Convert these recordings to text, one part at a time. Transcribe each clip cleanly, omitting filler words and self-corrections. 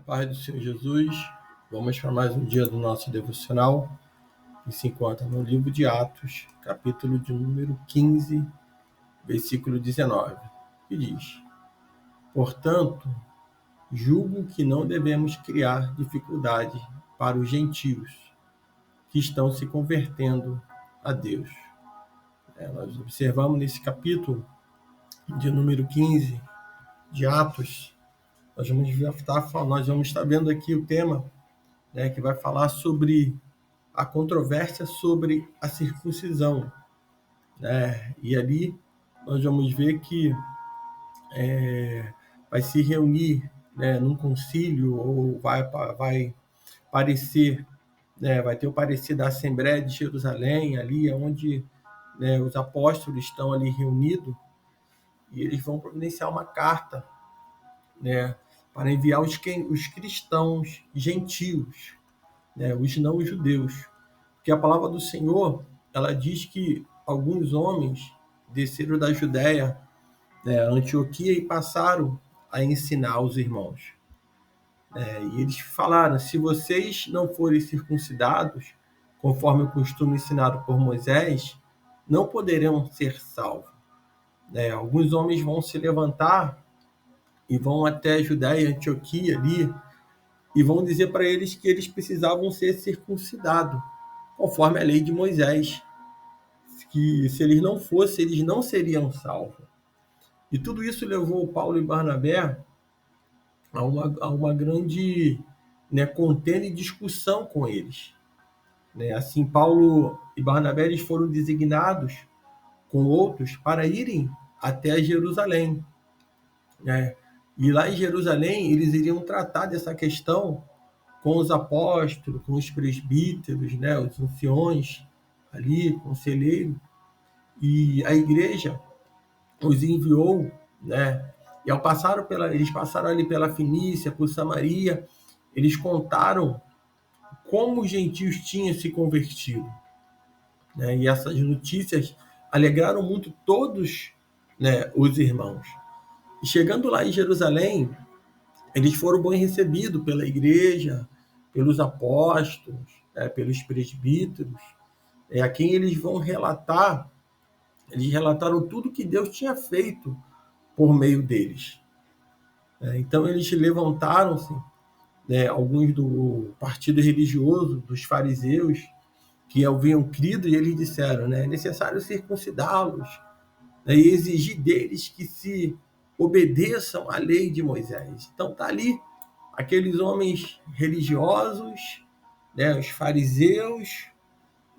Paz do Senhor Jesus, vamos para mais um dia do nosso devocional, que se encontra no livro de Atos, capítulo de número 15, versículo 19, que diz: Portanto, julgo que não devemos criar dificuldade para os gentios que estão se convertendo a Deus. Nós observamos nesse capítulo de número 15 de Atos, nós vamos estar vendo aqui o tema, que vai falar sobre a controvérsia sobre a circuncisão. E ali nós vamos ver que vai se reunir, num concílio, ou vai parecer, vai ter o parecer da Assembleia de Jerusalém, ali onde os apóstolos estão ali reunidos, e eles vão providenciar uma carta, para enviar os cristãos gentios, os não-judeus. Porque a palavra do Senhor, ela diz que alguns homens desceram da Judéia, Antioquia, e passaram a ensinar os irmãos. E eles falaram: se vocês não forem circuncidados, conforme o costume ensinado por Moisés, não poderão ser salvos. Alguns homens vão se levantar e vão até a Judéia, Antioquia ali, e vão dizer para eles que eles precisavam ser circuncidados, conforme a lei de Moisés, que se eles não fossem, eles não seriam salvos. E tudo isso levou Paulo e Barnabé a uma grande contenda e discussão com eles. Assim, Paulo e Barnabé eles foram designados com outros para irem até Jerusalém. E lá em Jerusalém eles iriam tratar dessa questão com os apóstolos, com os presbíteros, os anciões ali, conselheiros, e a igreja os enviou, e eles passaram ali pela Fenícia, por Samaria, eles contaram como os gentios tinham se convertido, e essas notícias alegraram muito todos, os irmãos. E chegando lá em Jerusalém, eles foram bem recebidos pela igreja, pelos apóstolos, pelos presbíteros, a quem eles vão relatar. Eles relataram tudo que Deus tinha feito por meio deles. Então eles levantaram-se, alguns do partido religioso, dos fariseus, que haviam crido, e eles disseram: é necessário circuncidá-los, e exigir deles que se obedeçam à lei de Moisés. Então está ali aqueles homens religiosos, os fariseus,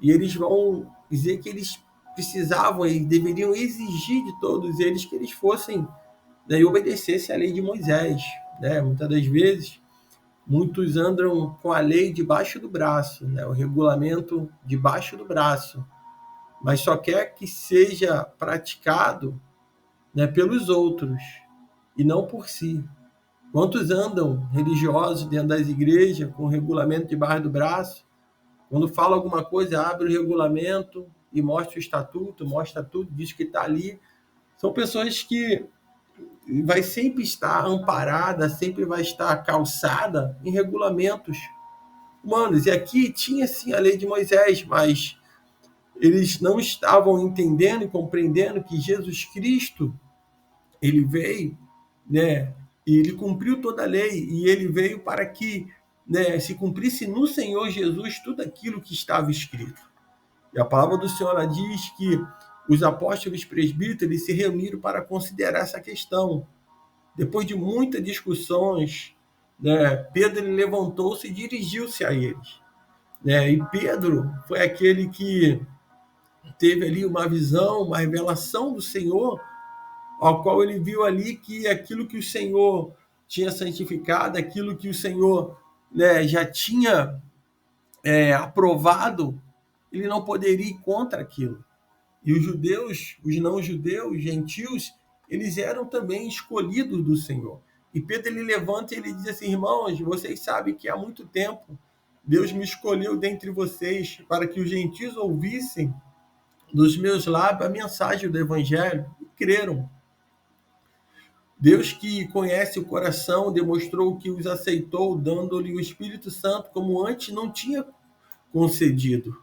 e eles vão dizer que eles precisavam e deveriam exigir de todos eles que eles fossem, e obedecessem à lei de Moisés. Muitas das vezes, muitos andam com a lei debaixo do braço, o regulamento debaixo do braço, mas só quer que seja praticado, pelos outros e não por si. Quantos andam religiosos dentro das igrejas com o regulamento debaixo do braço? Quando fala alguma coisa, abre o regulamento e mostra o estatuto, mostra tudo, diz que está ali. São pessoas que vai sempre estar amparada, sempre vai estar calçada em regulamentos humanos. E aqui tinha sim a lei de Moisés, mas eles não estavam entendendo e compreendendo que Jesus Cristo, ele veio, e ele cumpriu toda a lei, e ele veio para que, se cumprisse no Senhor Jesus tudo aquilo que estava escrito. E a palavra do Senhor diz que os apóstolos e presbíteros se reuniram para considerar essa questão. Depois de muitas discussões, Pedro levantou-se e dirigiu-se a eles. E Pedro foi aquele que teve ali uma visão, uma revelação do Senhor, ao qual ele viu ali que aquilo que o Senhor tinha santificado, aquilo que o Senhor, já tinha aprovado, ele não poderia ir contra aquilo. E os judeus, os não-judeus, gentios, eles eram também escolhidos do Senhor. E Pedro, ele levanta e ele diz assim: irmãos, vocês sabem que há muito tempo Deus me escolheu dentre vocês para que os gentios ouvissem dos meus lábios a mensagem do Evangelho e creram. Deus que conhece o coração demonstrou que os aceitou, dando-lhe o Espírito Santo, como antes não tinha concedido.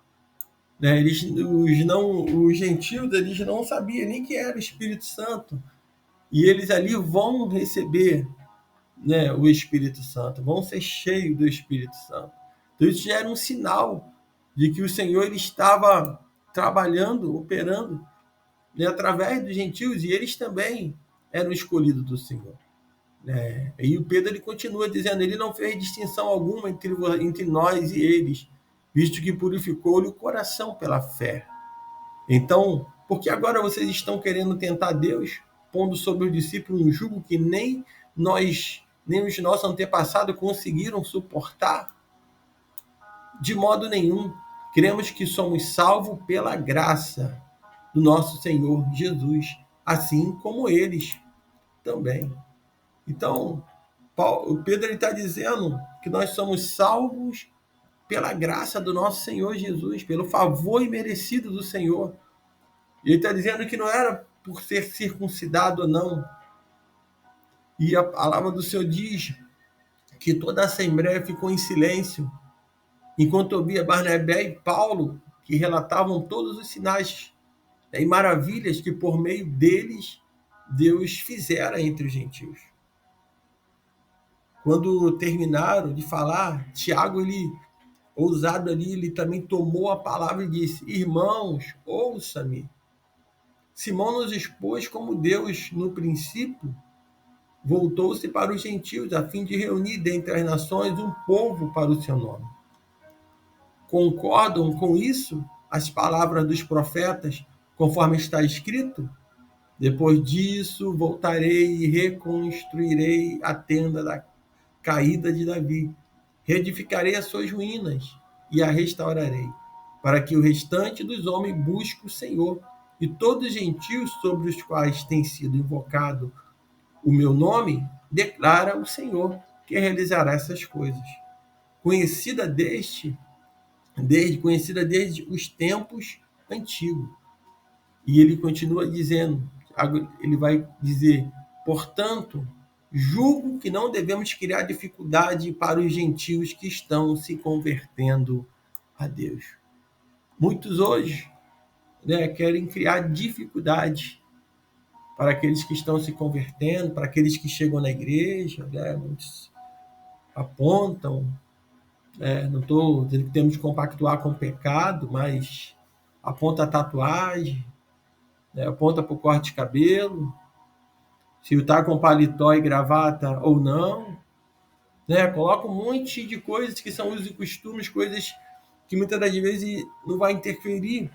Né? Os gentios eles não sabiam nem que era o Espírito Santo. E eles ali vão receber, né, o Espírito Santo, vão ser cheios do Espírito Santo. Então isso já era um sinal de que o Senhor ele estava trabalhando, operando, né, através dos gentios, e eles também eram escolhidos do Senhor. E o Pedro ele continua dizendo, ele não fez distinção alguma entre nós e eles, visto que purificou-lhe o coração pela fé. Então, por que agora vocês estão querendo tentar Deus, pondo sobre os discípulos um jugo que nem os nossos antepassados conseguiram suportar? De modo nenhum. Cremos que somos salvos pela graça do nosso Senhor Jesus, assim como eles também. Então, o Pedro está dizendo que nós somos salvos pela graça do nosso Senhor Jesus, pelo favor imerecido do Senhor. E ele está dizendo que não era por ser circuncidado ou não. E a palavra do Senhor diz que toda a assembleia ficou em silêncio, enquanto ouvia Barnabé e Paulo, que relatavam todos os sinais, né, e maravilhas que por meio deles Deus fizera entre os gentios. Quando terminaram de falar, Tiago, ele, ousado ali, ele também tomou a palavra e disse, irmãos, ouça-me. Simão nos expôs como Deus, no princípio, voltou-se para os gentios, a fim de reunir dentre as nações um povo para o seu nome. Concordam com isso as palavras dos profetas, conforme está escrito? Depois disso, voltarei e reconstruirei a tenda da caída de Davi. Reedificarei as suas ruínas e a restaurarei, para que o restante dos homens busque o Senhor, e todos os gentios sobre os quais tem sido invocado o meu nome, declara o Senhor, que realizará essas coisas. Conhecida conhecida desde os tempos antigos. E ele continua dizendo, ele vai dizer, portanto, julgo que não devemos criar dificuldade para os gentios que estão se convertendo a Deus. Muitos hoje, né, querem criar dificuldade para aqueles que estão se convertendo, para aqueles que chegam na igreja, né, muitos apontam, não estou dizendo que temos que compactuar com o pecado, mas aponta a tatuagem, né, aponta para o corte de cabelo, se está com paletó e gravata ou não, né, coloca um monte de coisas que são usos e costumes, coisas que muitas das vezes não vai interferir,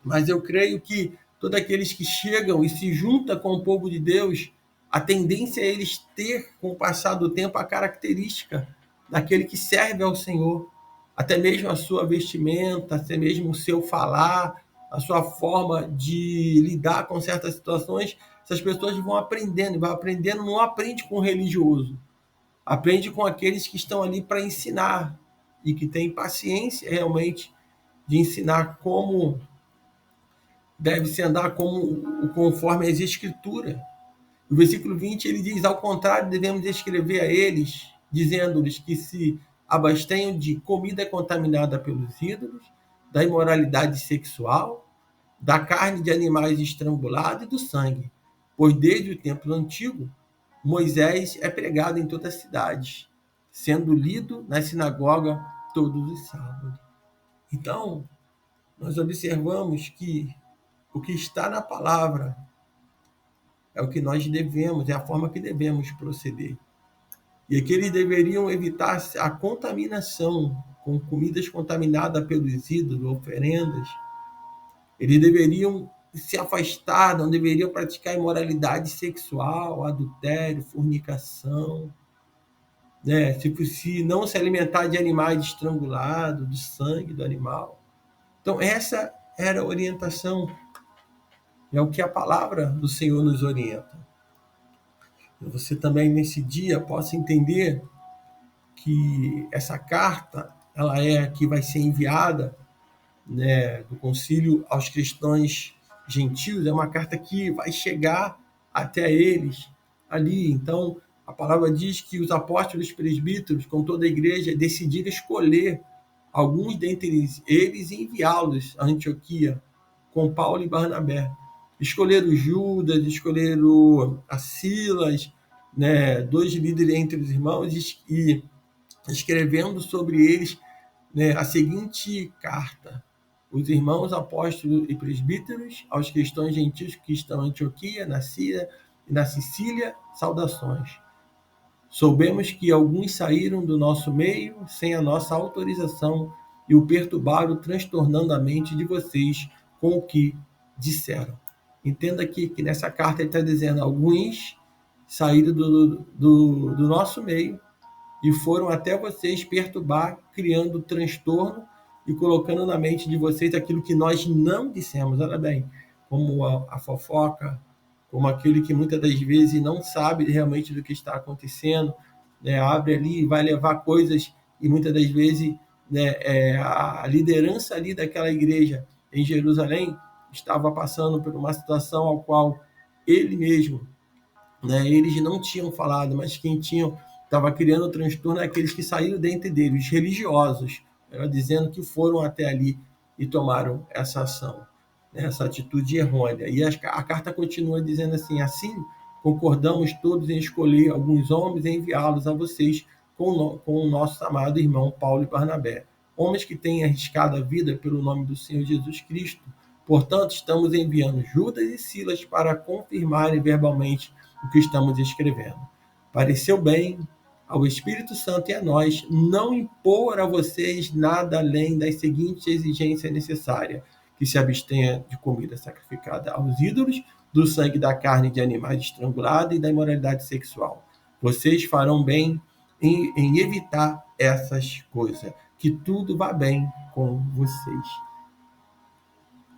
mas eu creio que todos aqueles que chegam e se juntam com o povo de Deus, a tendência é eles ter, com o passar do tempo, a característica daquele que serve ao Senhor, até mesmo a sua vestimenta, até mesmo o seu falar, a sua forma de lidar com certas situações. Essas pessoas vão aprendendo, não aprende com o religioso, aprende com aqueles que estão ali para ensinar e que têm paciência realmente de ensinar como deve-se andar conforme as Escrituras. No versículo 20 ele diz, ao contrário, devemos escrever a eles, dizendo-lhes que se abstenham de comida contaminada pelos ídolos, da imoralidade sexual, da carne de animais estrangulados e do sangue. Pois desde o tempo antigo, Moisés é pregado em toda a cidade, sendo lido na sinagoga todos os sábados. Então, nós observamos que o que está na palavra é o que nós devemos, é a forma que devemos proceder. E aqui eles deveriam evitar a contaminação com comidas contaminadas pelos ídolos, oferendas. Eles deveriam se afastar, não deveriam praticar imoralidade sexual, adultério, fornicação, né? Se não se alimentar de animais estrangulados, do sangue do animal. Então, essa era a orientação. É o que a palavra do Senhor nos orienta. Você também, nesse dia, possa entender que essa carta ela é que vai ser enviada, né, do concílio aos cristãos gentios, é uma carta que vai chegar até eles, ali. Então, a palavra diz que os apóstolos presbíteros, com toda a igreja, decidiram escolher alguns dentre eles e enviá-los a Antioquia com Paulo e Barnabé. Escolheram Judas, escolheram a Silas, né, dois líderes entre os irmãos, e escrevendo sobre eles, né, a seguinte carta: os irmãos apóstolos e presbíteros, aos cristãos gentios que estão em Antioquia, na Síria e na Sicília, saudações. Soubemos que alguns saíram do nosso meio sem a nossa autorização e o perturbaram, transtornando a mente de vocês com o que disseram. Entenda aqui que nessa carta ele está dizendo: alguns saíram do nosso meio e foram até vocês perturbar, criando transtorno e colocando na mente de vocês aquilo que nós não dissemos. Olha bem, como a fofoca, como aquele que muitas das vezes não sabe realmente do que está acontecendo, né, abre ali e vai levar coisas, e muitas das vezes, né, a liderança ali daquela igreja em Jerusalém estava passando por uma situação ao qual ele mesmo, né, eles não tinham falado, mas quem estava criando transtorno é aqueles que saíram dentre deles, os religiosos, dizendo que foram até ali e tomaram essa ação, né, essa atitude errônea. E a carta continua dizendo assim: assim concordamos todos em escolher alguns homens e enviá-los a vocês com o nosso amado irmão Paulo e Barnabé, homens que têm arriscado a vida pelo nome do Senhor Jesus Cristo. Portanto, estamos enviando Judas e Silas para confirmarem verbalmente o que estamos escrevendo. Pareceu bem ao Espírito Santo e a nós não impor a vocês nada além das seguintes exigências necessárias: que se abstenha de comida sacrificada aos ídolos, do sangue da carne de animais estrangulados e da imoralidade sexual. Vocês farão bem em evitar essas coisas. Que tudo vá bem com vocês.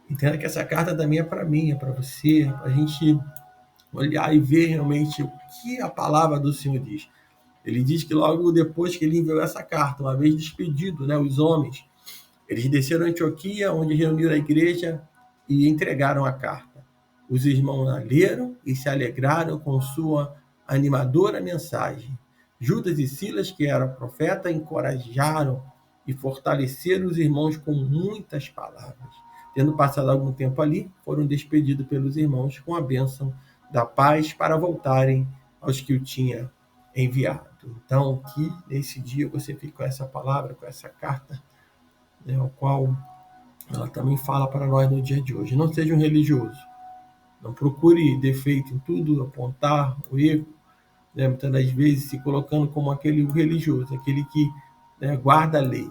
Entenda que essa carta também é para mim, é para você, para a gente olhar e ver realmente o que a palavra do Senhor diz. Ele diz que logo depois que ele enviou essa carta, uma vez despedido, né, os homens, eles desceram a Antioquia, onde reuniram a igreja e entregaram a carta. Os irmãos a leram e se alegraram com sua animadora mensagem. Judas e Silas, que eram profetas, encorajaram e fortaleceram os irmãos com muitas palavras. Tendo passado algum tempo ali, foram despedidos pelos irmãos com a bênção da paz para voltarem aos que o tinha enviado. Então, que nesse dia você fique com essa palavra, com essa carta, né, ao qual ela também fala para nós no dia de hoje. Não seja um religioso. Não procure defeito em tudo, apontar o erro, né, muitas das vezes se colocando como aquele religioso, aquele que, né, guarda a lei.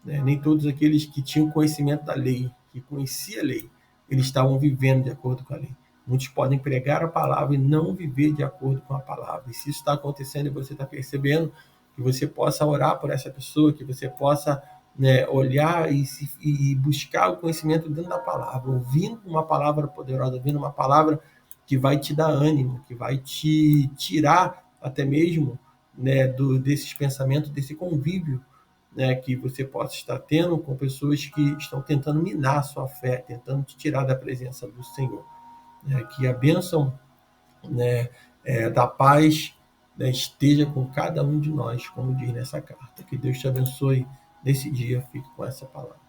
Né? Nem todos aqueles que tinham conhecimento da lei, que conheciam a lei, eles estavam vivendo de acordo com a lei. Muitos podem pregar a palavra e não viver de acordo com a palavra. E se isso está acontecendo e você está percebendo, que você possa orar por essa pessoa, que você possa, né, olhar e buscar o conhecimento dentro da palavra, ouvindo uma palavra poderosa, ouvindo uma palavra que vai te dar ânimo, que vai te tirar até mesmo, né, desses pensamentos, desse convívio, né, que você possa estar tendo com pessoas que estão tentando minar a sua fé, tentando te tirar da presença do Senhor. Né, que a bênção, né, da paz, né, esteja com cada um de nós, como diz nessa carta. Que Deus te abençoe nesse dia. Fique com essa palavra.